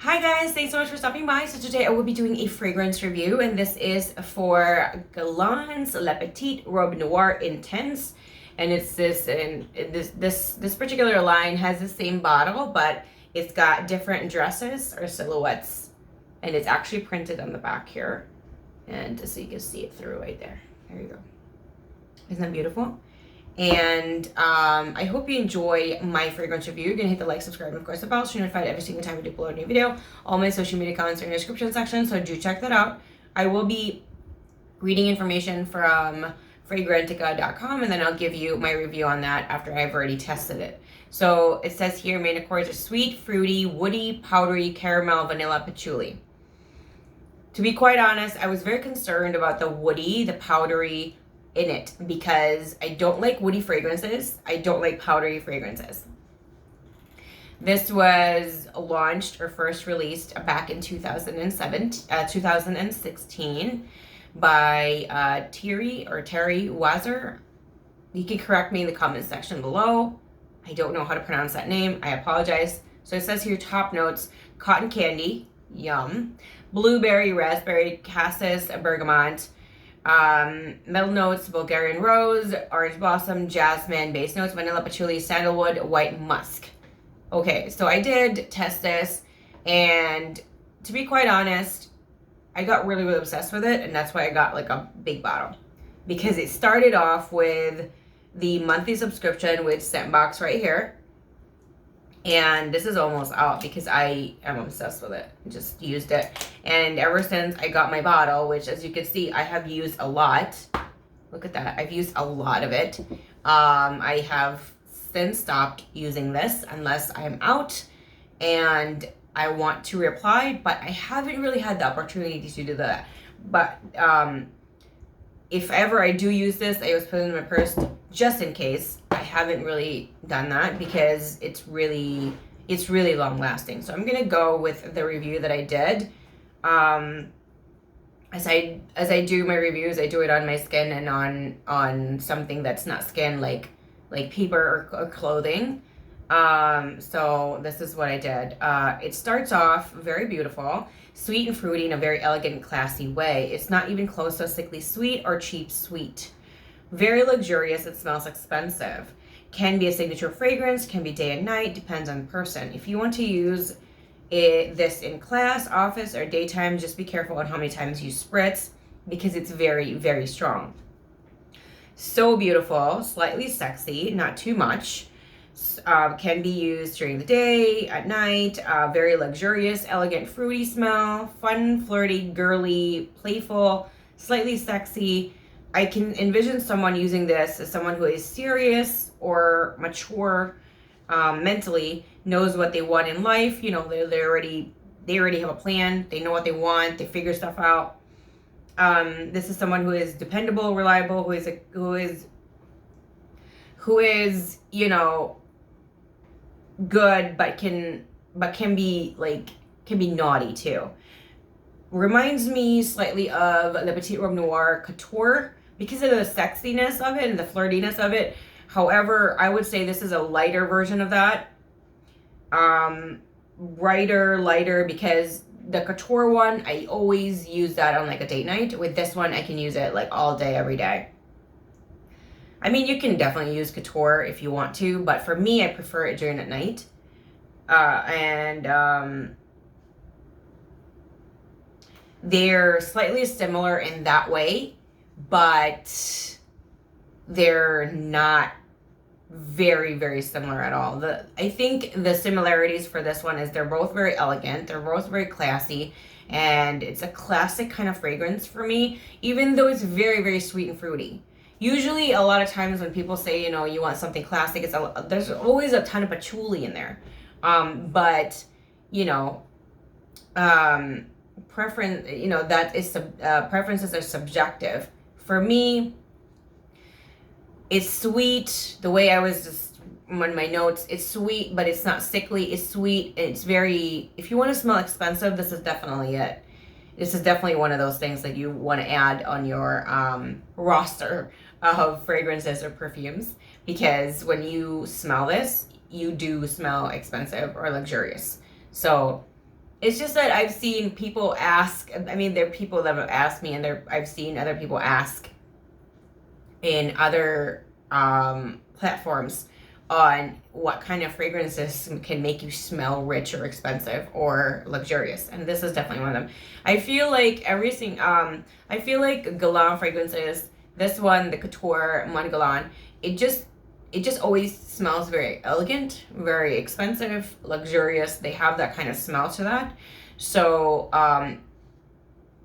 Hi guys, thanks so much for stopping by. So today I will be doing a fragrance review, and this is for Guerlain's La Petite Robe Noire Intense. And it's this particular line has the same bottle, but it's got different dresses or silhouettes, and it's actually printed on the back here. And so you can see it through right there. There you go. Isn't that beautiful? And I hope you enjoy my fragrance review. You're gonna hit the like, subscribe, and of course the bell so you're notified every single time we upload a new video. All my social media comments are in the description section, so do check that out. I will be reading information from fragrantica.com, and then I'll give you my review on that after I've already tested it. So it says here, main accords are sweet, fruity, woody, powdery, caramel, vanilla, patchouli. To be quite honest, I was very concerned about the woody, the powdery in it, because I don't like woody fragrances. I don't like powdery fragrances. This was launched or first released back in 2016 by Terry Wazer. You can correct me in the comment section below. I don't know how to pronounce that name. I apologize. So it says here, top notes: cotton candy, yum, blueberry, raspberry, cassis, bergamot. Middle notes: Bulgarian rose, orange blossom, jasmine. Base notes: vanilla, patchouli, sandalwood, white musk. Okay, so I did test this, and to be quite honest, I got really obsessed with it, and that's why I got like a big bottle, because it started off with the monthly subscription with scent box right here. And this is almost out because I am obsessed with it. Just used it. And ever since I got my bottle, which as you can see, I have used a lot. Look at that. I've used a lot of it. I have since stopped using this unless I'm out and I want to reapply, but I haven't really had the opportunity to do that. But if ever I do use this, I always put it in my purse just in case. I haven't really done that because it's really long lasting. So I'm gonna go with the review that I did. As I do my reviews, I do it on my skin and on something that's not skin, like paper or clothing. So this is what I did. It starts off very beautiful, sweet and fruity in a very elegant, classy way. It's not even close to sickly sweet or cheap sweet. Very luxurious. It smells expensive. Can be a signature fragrance, can be day and night, depends on the person. If you want to use this in class, office, or daytime, just be careful on how many times you spritz, because it's very strong. So beautiful, slightly sexy, not too much. Can be used during the day, at night. Very luxurious, elegant, fruity smell. Fun, flirty, girly, playful, slightly sexy. I can envision someone using this as someone who is serious or mature mentally, knows what they want in life. You know, they already have a plan. They know what they want. They figure stuff out. This is someone who is dependable, reliable, who is you know, good, but can be naughty too. Reminds me slightly of the Petite Robe Noire Couture because of the sexiness of it and the flirtiness of it. However, I would say this is a lighter version of that. Lighter, because the Couture one, I always use that on like a date night. With this one, I can use it like all day, every day. I mean, you can definitely use Couture if you want to, but for me, I prefer it during the night. They're slightly similar in that way, but they're not very similar at all. I think the similarities for this one is they're both very elegant, they're both very classy, and it's a classic kind of fragrance for me, even though it's very sweet and fruity. Usually, a lot of times when people say, you know, you want something classic, there's always a ton of patchouli in there. But, you know, preference, you know, that is preferences are subjective. For me, it's sweet. The way I was just on my notes, it's sweet, but it's not sickly. It's sweet. It's very, if you want to smell expensive, this is definitely it. This is definitely one of those things that you want to add on your roster of fragrances or perfumes, because when you smell this, you do smell expensive or luxurious. So It's just that I've seen people ask. I mean, there are people that have asked me, and I've seen other people ask in other platforms on what kind of fragrances can make you smell rich or expensive or luxurious, and this is definitely one of them. I feel like I feel like Guerlain fragrances, this one, the Couture Mon Guerlain, it just always smells very elegant, very expensive, luxurious. They have that kind of smell to that. So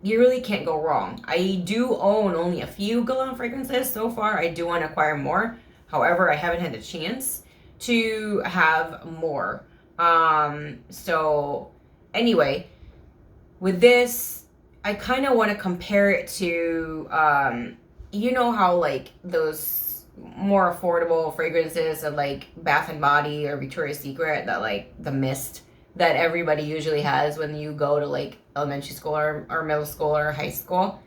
you really can't go wrong. I do own only a few Guerlain fragrances so far. I do want to acquire more. However, I haven't had the chance to have more. So anyway, with this, I kind of want to compare it to, you know how like those more affordable fragrances of like Bath and Body or Victoria's Secret, that like the mist that everybody usually has when you go to like elementary school or middle school or high school.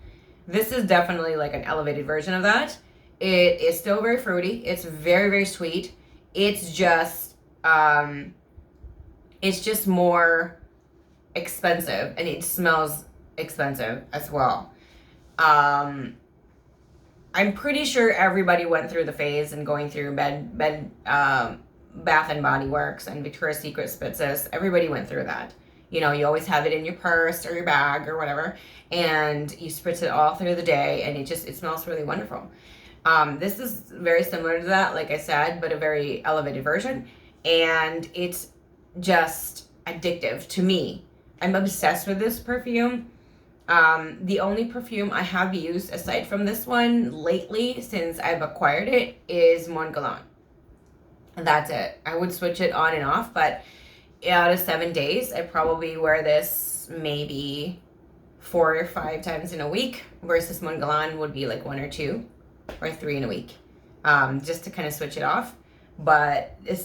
This is definitely like an elevated version of that. It is still very fruity. It's very, very sweet. It's just more expensive, and it smells expensive as well. I'm pretty sure everybody went through the phase and going through Bath and Body Works and Victoria's Secret Spitzes. Everybody went through that. You know, you always have it in your purse or your bag or whatever, and you spritz it all through the day, and it smells really wonderful. This is very similar to that, like I said, but a very elevated version, and it's just addictive to me. I'm obsessed with this perfume. The only perfume I have used aside from this one lately since I've acquired it is Mon Guerlain. And that's it. I would switch it on and off, but out of 7 days, I probably wear this maybe 4 or 5 times in a week, versus Mon Guerlain would be like 1 or 2 or 3 in a week, just to kind of switch it off. But it's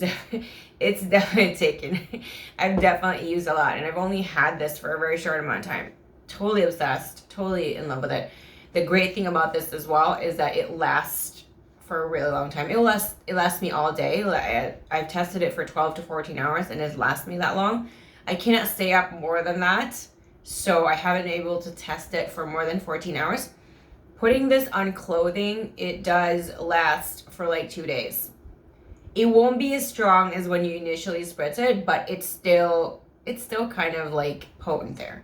definitely taken. I've definitely used a lot, and I've only had this for a very short amount of time. Totally obsessed, totally in love with it. The great thing about this as well is that it lasts for a really long time. It lasts me all day. I've tested it for 12 to 14 hours, and it lasts me that long. I cannot stay up more than that, so I haven't been able to test it for more than 14 hours. Putting this on clothing, it does last for like 2 days. It won't be as strong as when you initially spritz it, but it's still kind of like potent there.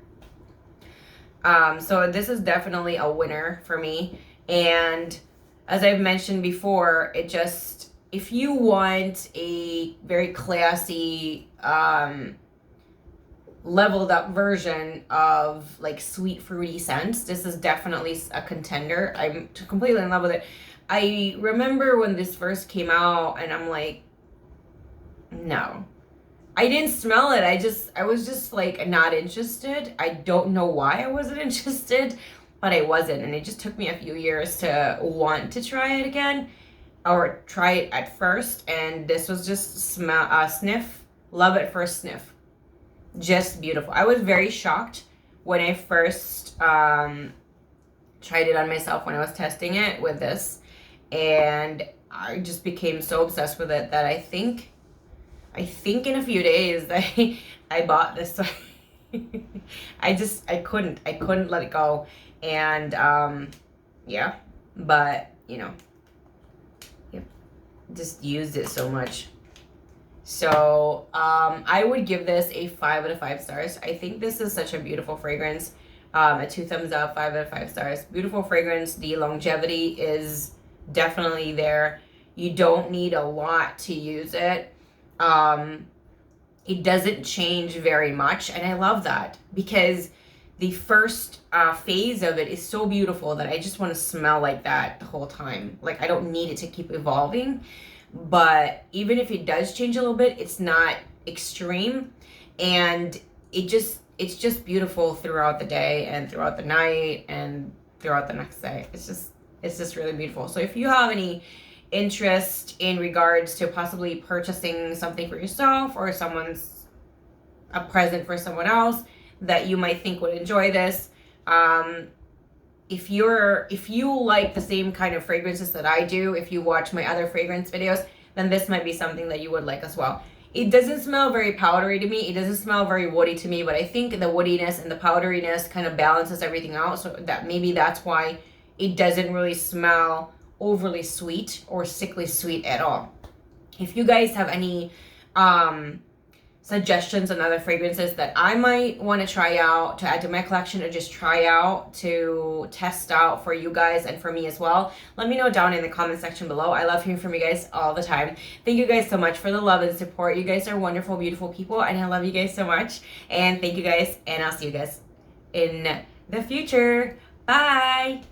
So this is definitely a winner for me. And as I've mentioned before, if you want a very classy, leveled up version of like sweet fruity scents, this is definitely a contender. I'm completely in love with it. I remember when this first came out, and I'm like, no, I didn't smell it. I was just like not interested. I don't know why I wasn't interested, but I wasn't. And it just took me a few years to want to try it again, or try it at first. And this was just sniff, love at first sniff. Just beautiful. I was very shocked when I first tried it on myself when I was testing it with this. And I just became so obsessed with it that I think in a few days I bought this. I couldn't let it go. And yeah, but you know, just used it so much. So I would give this a 5 out of 5 stars. I think this is such a beautiful fragrance. A 2 thumbs up, 5 out of 5 stars. Beautiful fragrance. The longevity is definitely there. You don't need a lot to use it. It doesn't change very much, and I love that, because the first phase of it is so beautiful that I just want to smell like that the whole time. Like, I don't need it to keep evolving. But even if it does change a little bit, it's not extreme, and it's just beautiful throughout the day and throughout the night and throughout the next day. It's just really beautiful. So if you have any interest in regards to possibly purchasing something for yourself, or a present for someone else that you might think would enjoy this, if you like the same kind of fragrances that I do, if you watch my other fragrance videos, then this might be something that you would like as well. It doesn't smell very powdery to me. It doesn't smell very woody to me, but I think the woodiness and the powderiness kind of balances everything out. So that maybe that's why it doesn't really smell overly sweet or sickly sweet at all. If you guys have any suggestions on other fragrances that I might want to try out to add to my collection, or just try out to test out for you guys and for me as well, let me know down in the comment section below. I love hearing from you guys all the time. Thank you guys so much for the love and support. You guys are wonderful, beautiful people, and I love you guys so much. And thank you guys, and I'll see you guys in the future. Bye.